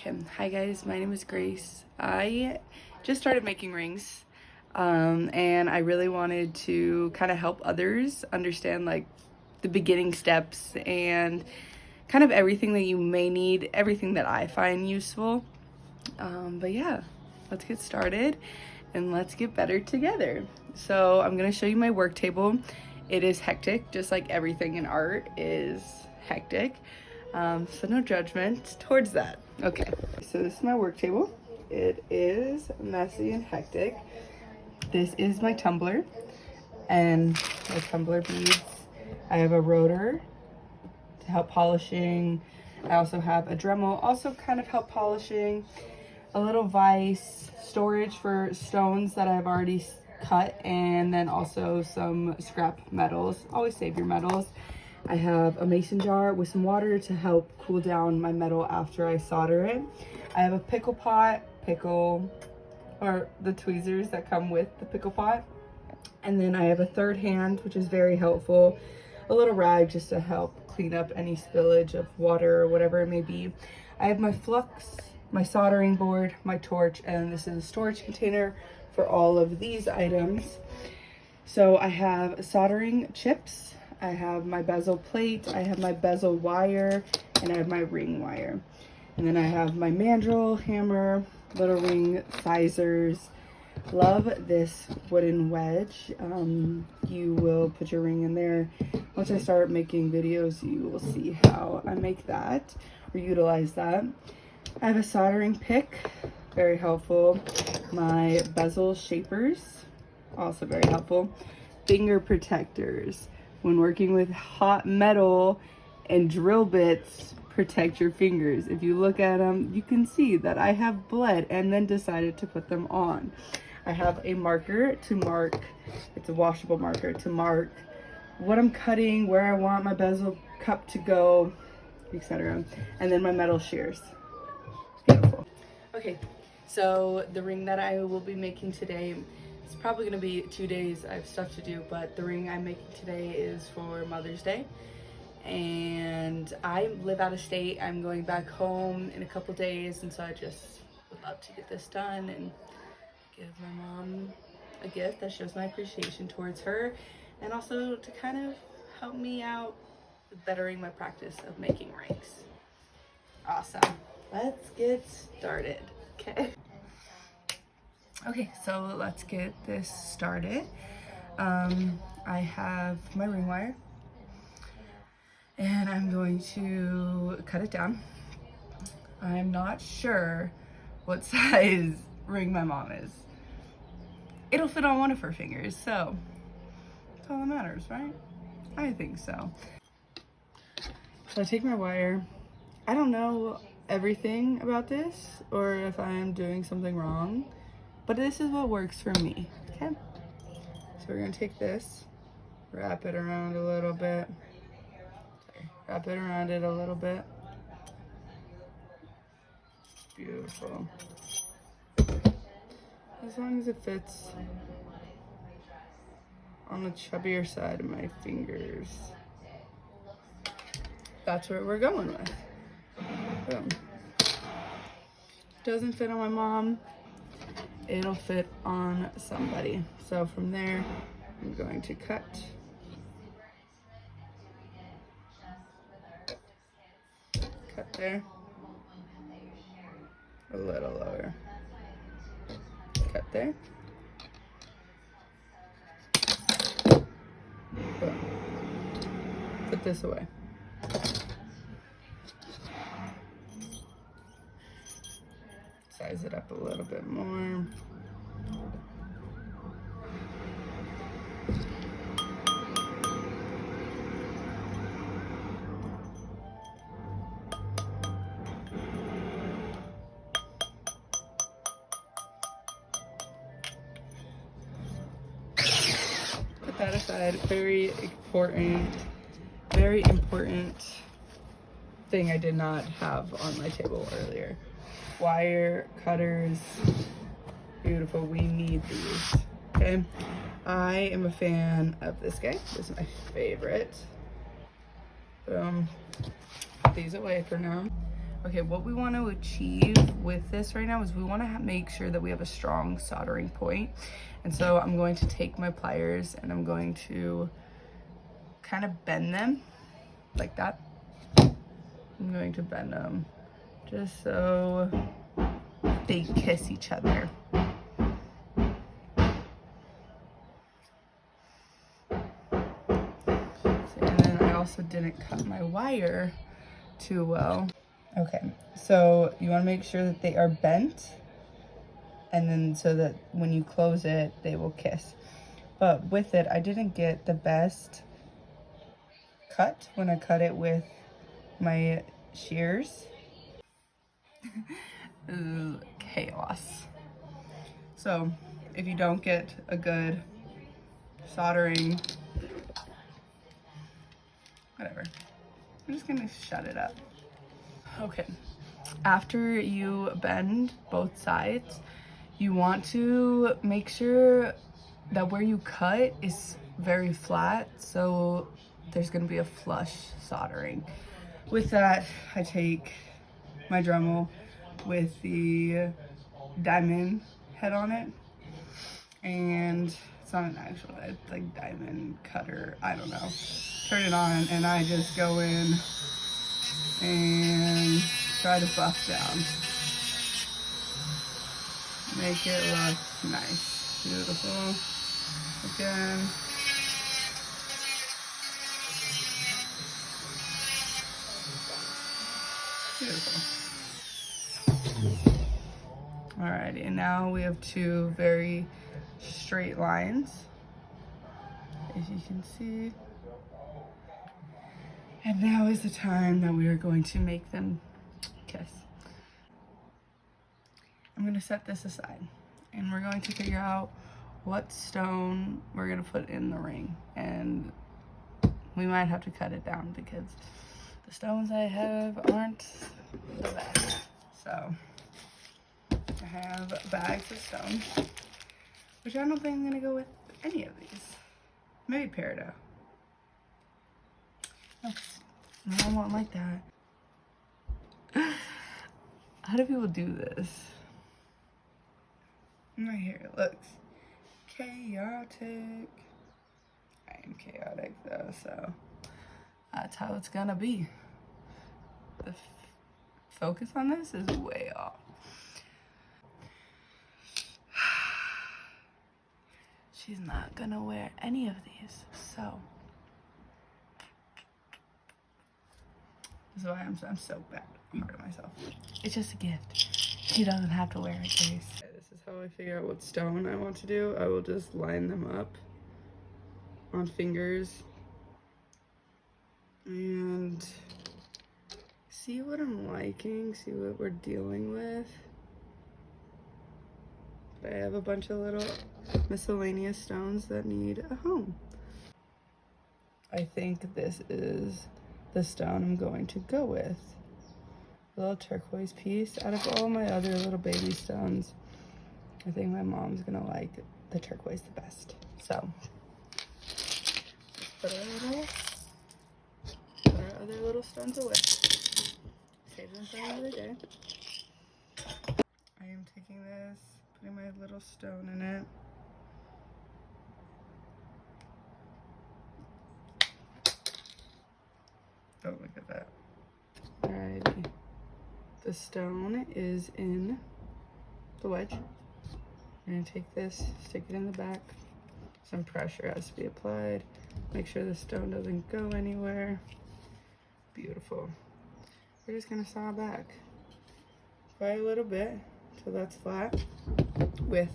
Okay, hi guys, my name is Grace. I just started making rings, and I really wanted to kind of help others understand like the beginning steps and kind of everything that you may need, everything that I find useful. But yeah, let's get started and let's get better together. So I'm gonna show you my work table. It is hectic, just like everything in art is hectic. So no judgment towards that. Okay, so this is my work table. It is messy and hectic. This is my tumbler and my tumbler beads. I have a rotor to help polishing. I also have a Dremel, also kind of help polishing. A little vise, storage for stones that I've already cut, and then also some scrap metals. Always save your metals. I have a mason jar with some water to help cool down my metal after I solder it. I have a pickle pot, or the tweezers that come with the pickle pot. And then I have a third hand, which is very helpful. A little rag just to help clean up any spillage of water or whatever it may be. I have my flux, my soldering board, my torch, and this is a storage container for all of these items. So I have soldering chips, I have my bezel plate, I have my bezel wire, and I have my ring wire. And then I have my mandrel, hammer, little ring sizers. Love this wooden wedge. You will put your ring in there. Once I start making videos, you will see how I make that or utilize that. I have a soldering pick, very helpful. My bezel shapers, also very helpful. Finger protectors. When working with hot metal and drill bits, protect your fingers. If you look at them, you can see that I have bled and then decided to put them on. I have a marker to mark, it's a washable marker to mark what I'm cutting, where I want my bezel cup to go, etc. And then my metal shears. Beautiful. Okay, so the ring that I will be making today, it's probably going to be 2 days. I have stuff to do, but the ring I'm making today is for Mother's Day. And I live out of state. I'm going back home in a couple days, and so I just would love to get this done and give my mom a gift that shows my appreciation towards her, and also to kind of help me out with bettering my practice of making rings. Awesome. Let's get started. Okay, so let's get this started. I have my ring wire and I'm going to cut it down. I'm not sure what size ring my mom is. It'll fit on one of her fingers, so that's all that matters, right? I think so. So I take my wire. I don't know everything about this or if I'm doing something wrong, but this is what works for me, okay? So we're gonna take this, wrap it around a little bit. Wrap it around it a little bit. Beautiful. As long as it fits on the chubbier side of my fingers. That's what we're going with. Boom. Doesn't fit on my mom, it'll fit on somebody. So from there, I'm going to cut. Cut there. A little lower. Cut there. Boom. Put this away. Size it up a little bit more. Put that aside. Very important thing I did not have on my table earlier. Wire cutters. Beautiful. We need these. Okay. I am a fan of this guy. This is my favorite. Boom. Put these away for now. Okay, what we want to achieve with this right now is we want to make sure that we have a strong soldering point. And so I'm going to take my pliers and I'm going to kind of bend them like that. I'm going to bend them just so they kiss each other. And then I also didn't cut my wire too well. Okay, so you want to make sure that they are bent, and then so that when you close it, they will kiss. But with it, I didn't get the best cut when I cut it with my shears. Chaos. So if you don't get a good soldering, whatever, I'm just gonna shut it up. Okay, after you bend both sides, you want to make sure that where you cut is very flat, so there's gonna be a flush soldering. With that, I take my Dremel with the diamond head on it, and it's not an actual, it's like diamond cutter, I don't know. Turn it on and I just go in and try to buff down. Make it look nice. Beautiful. Again. Beautiful. Alrighty, and now we have two very straight lines, as you can see. And now is the time that we are going to make them kiss. I'm going to set this aside, and we're going to figure out what stone we're going to put in the ring. And we might have to cut it down because the stones I have aren't the best. So I have bags of stones, which I don't think I'm going to go with any of these. Maybe peridot. I won't like that. How do people do this? My hair looks chaotic. I am chaotic though, so that's how it's gonna be. The focus on this is way off. She's not gonna wear any of these, so this is why I'm so bad, hard on myself. It's just a gift. She doesn't have to wear it, Grace. This is how I figure out what stone I want to do. I will just line them up on fingers and see what I'm liking, see what we're dealing with. But I have a bunch of little miscellaneous stones that need a home. I think this is the stone I'm going to go with. A little turquoise piece. Out of all my other little baby stones, I think my mom's gonna like the turquoise the best. So let's put our other little stones away. Save them for another day. I am taking this, putting my little stone in it. Oh, look at that. Alrighty. The stone is in the wedge. I'm gonna take this, stick it in the back. Some pressure has to be applied. Make sure the stone doesn't go anywhere. Beautiful. We're just gonna saw back quite a little bit until that's flat with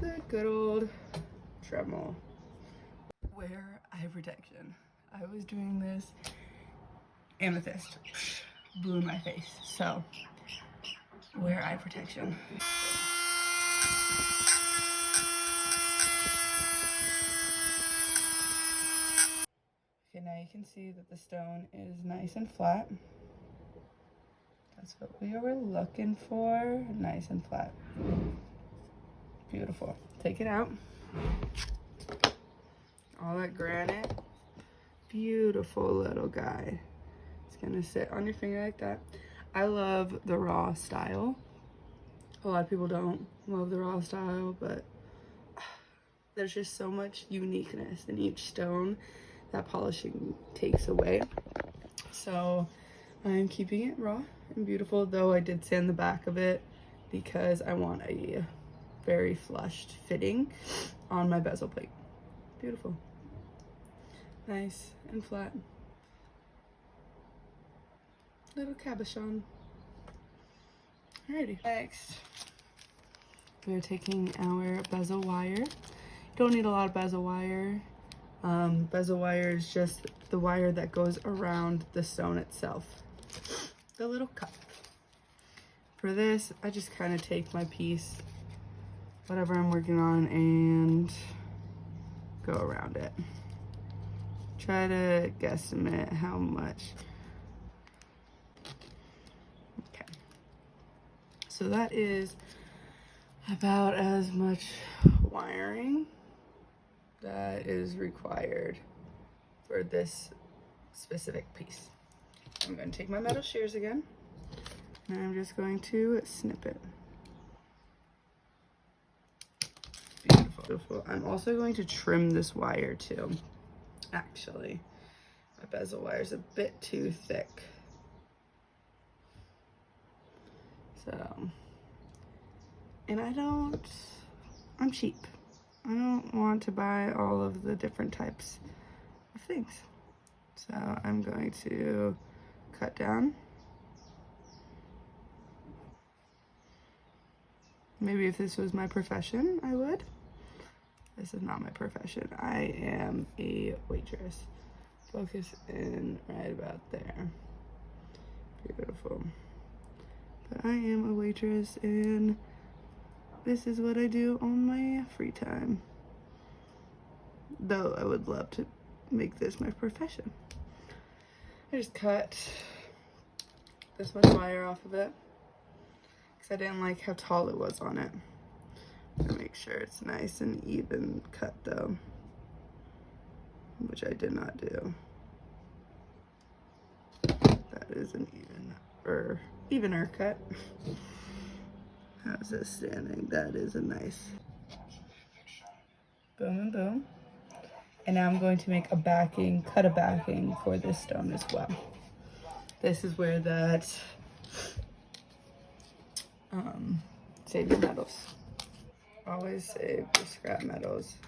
the good old Dremel. Wear eye protection. I was doing this amethyst. Blew in my face. So wear eye protection. Okay, now you can see that the stone is nice and flat. That's what we were looking for. Nice and flat. Beautiful. Take it out. All that granite. Beautiful little guy. It's gonna sit on your finger like that. I love the raw style. A lot of people don't love the raw style, but there's just so much uniqueness in each stone that polishing takes away. So I'm keeping it raw and beautiful, though I did sand the back of it because I want a very flushed fitting on my bezel plate. Beautiful. Nice and flat. Little cabochon. Alrighty. Next, we're taking our bezel wire. Don't need a lot of bezel wire. Bezel wire is just the wire that goes around the stone itself. The little cup. For this, I just kind of take my piece, whatever I'm working on, and go around it. Try to guesstimate how much. Okay. So that is about as much wiring that is required for this specific piece. I'm going to take my metal shears again, and I'm just going to snip it. Beautiful. Beautiful. I'm also going to trim this wire too. Actually, my bezel wire is a bit too thick. So, and I'm cheap. I don't want to buy all of the different types of things. So I'm going to cut down. Maybe if this was my profession, I would. This is not my profession. I am a waitress. Focus in right about there. Beautiful. But I am a waitress, and this is what I do on my free time. Though I would love to make this my profession. I just cut this much wire off of it because I didn't like how tall it was on it. To make sure it's nice and even cut though, which I did not do. That is an evener cut. How's this standing? That is a nice boom and boom. And now I'm going to make a backing, cut a backing for this stone as well. This is where that save your metals. Always save your scrap metals.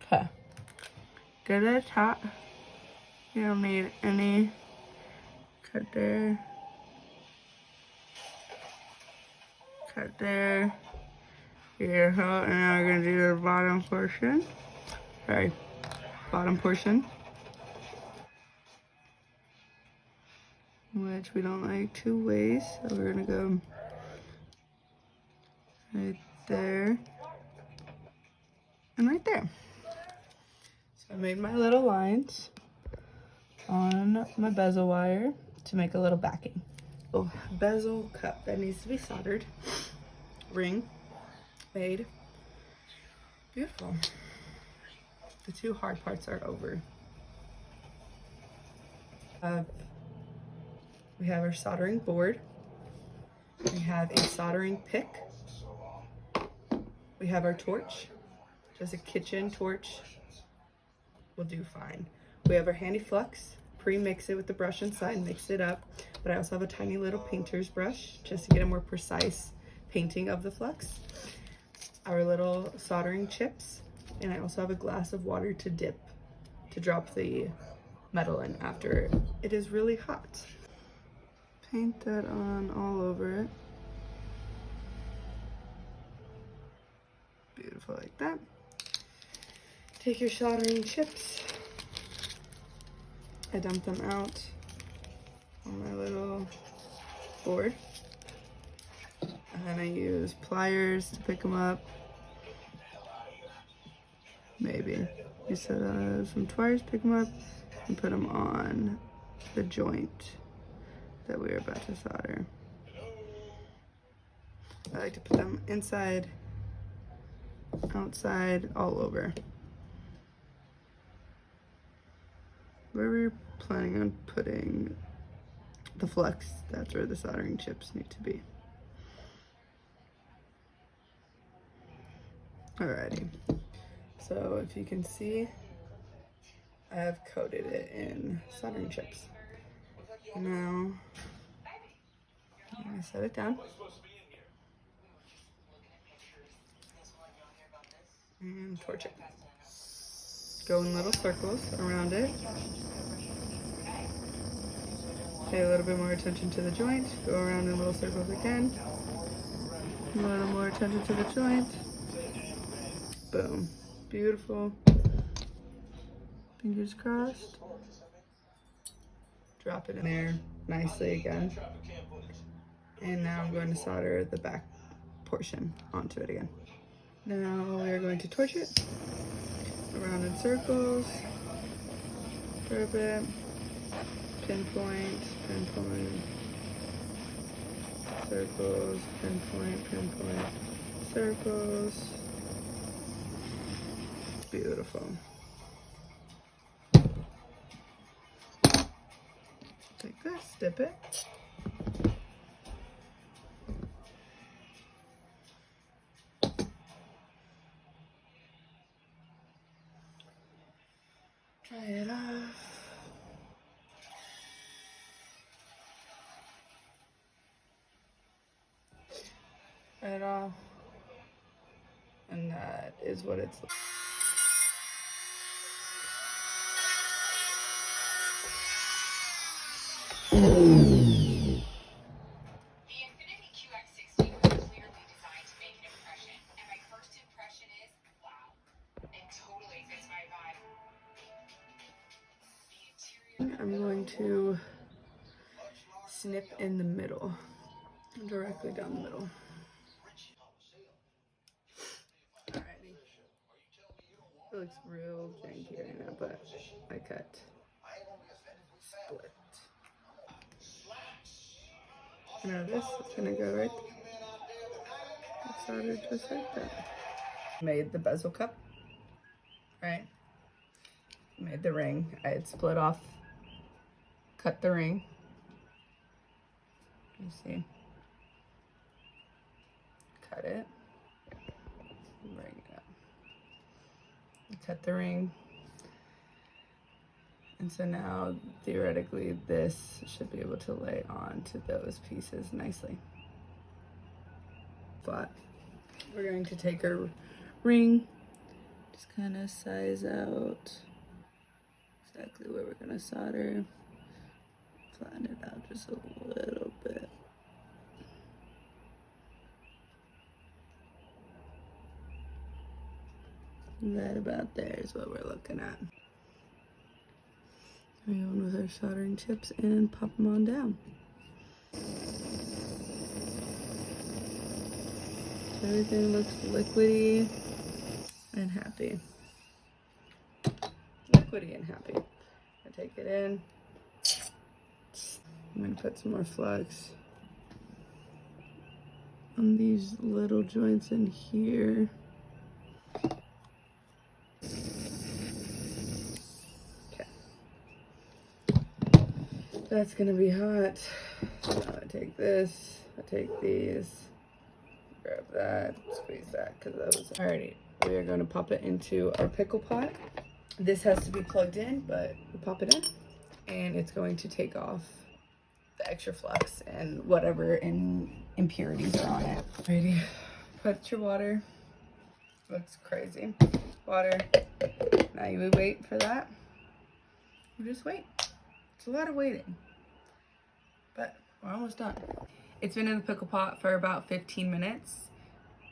Okay. Get it hot. You don't need any. Cut there. Cut there. Beautiful. And now we're gonna do the bottom portion. Sorry, bottom portion. Which we don't like to waste, so we're gonna go right there and right there. So I made my little lines on my bezel wire to make a little backing. Oh, bezel cup that needs to be soldered. Ring made. Beautiful. The two hard parts are over. We have our soldering board. We have a soldering pick. We have our torch. Just a kitchen torch will do fine. We have our handy flux. Pre-mix it with the brush inside, mix it up. But I also have a tiny little painter's brush just to get a more precise painting of the flux. Our little soldering chips. And I also have a glass of water to dip, to drop the metal in after it is really hot. Paint that on all over it. Beautiful, like that. Take your soldering chips. I dump them out on my little board. And then I use pliers to pick them up. Maybe. Use some pliers, pick them up, and put them on the joint that we're about to solder. I like to put them inside, outside, all over. where we're planning on putting the flux, that's where the soldering chips need to be. Alrighty, so if you can see, I have coated it in soldering chips. Now, I'm gonna set it down and torch it. Go in little circles around it. Pay a little bit more attention to the joint. Go around in little circles again. A little more attention to the joint. Boom. Beautiful. Fingers crossed. Drop it in there nicely again. And now I'm going to solder the back portion onto it again. Now we are going to torch it around in circles for a bit. Pinpoint, pinpoint, circles, pinpoint, pinpoint, circles. Beautiful. Take this, dip it. Try it off. Try it off. And that is what it's like. The Infiniti QX60 was clearly designed to make an impression, and my first impression is, wow, it totally fits my vibe. I'm going to snip in the middle, directly down the middle. Alrighty. It looks real janky right now, but I cut split. Now this is gonna go right there. I soldered just like that. Made the bezel cup, right? Made the ring. I had split off, cut the ring. You see? Cut it. Bring it up. Cut the ring. And so now, theoretically, this should be able to lay onto those pieces nicely. But we're going to take our ring, just kind of size out exactly where we're going to solder. Flatten it out just a little bit. Right about there is what we're looking at. Carry on with our soldering chips and pop them on down. Everything looks liquidy and happy. Liquidy and happy. I take it in. I'm gonna put some more flux on these little joints in here. That's gonna be hot. So I take this, I take these, grab that, squeeze that, because those. Alrighty, we are gonna pop it into our pickle pot. This has to be plugged in, but we pop it in, and it's going to take off the extra flux and whatever impurities are on it. Alrighty, put your water. Looks crazy. Water. Now you would wait for that. You just wait. It's a lot of waiting, but we're almost done. It's been in the pickle pot for about 15 minutes.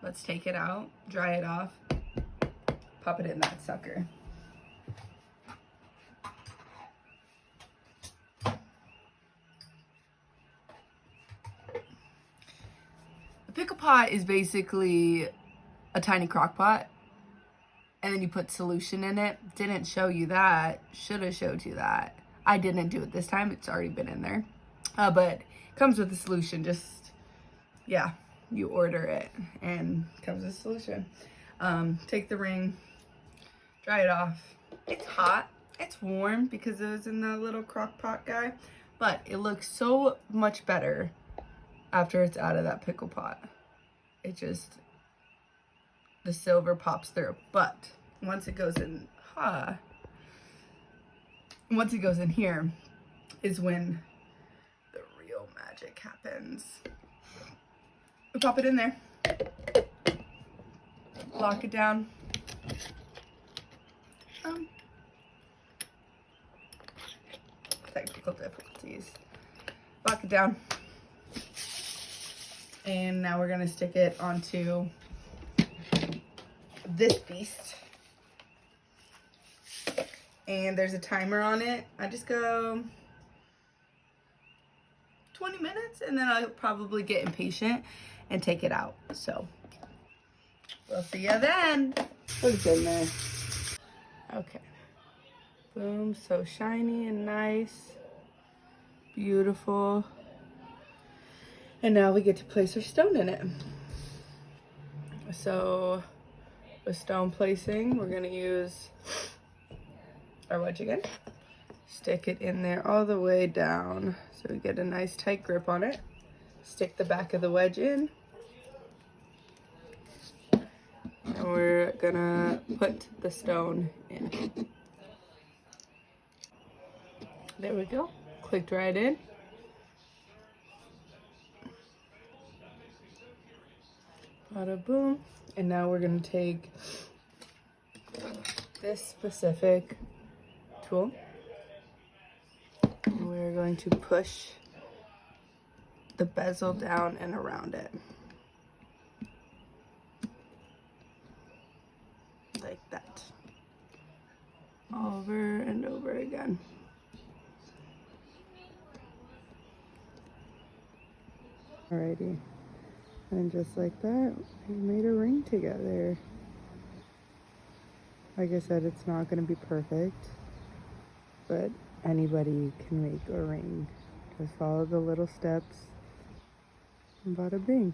Let's take it out, dry it off, pop it in that sucker. The pickle pot is basically a tiny crock pot, and then you put solution in it. Didn't show you that, should have showed you that. I didn't do it this time, it's already been in there. But it comes with a solution, just, yeah, you order it and it comes with a solution. Take the ring, dry it off. It's hot, It's warm because it was in the little crock pot guy, but it looks so much better after it's out of that pickle pot. It just, the silver pops through. But once it goes in, once it goes in here is when the real magic happens. We pop it in there, lock it down. Technical difficulties. Lock it down. And now we're gonna stick it onto this beast. And there's a timer on it. I just go 20 minutes and then I'll probably get impatient and take it out. So we'll see you then. Put it in there. Okay. Boom, so shiny and nice. Beautiful. And now we get to place our stone in it. So with stone placing, we're gonna use our wedge again. Stick it in there all the way down so we get a nice tight grip on it. Stick the back of the wedge in. And we're gonna put the stone in. There we go. Clicked right in. Bada boom. And now we're gonna take this specific tool. And we're going to push the bezel down and around it. Like that. Over and over again. Alrighty. And just like that, we made a ring together. Like I said, it's not going to be perfect, but anybody can make a ring. Just follow the little steps and bada bing.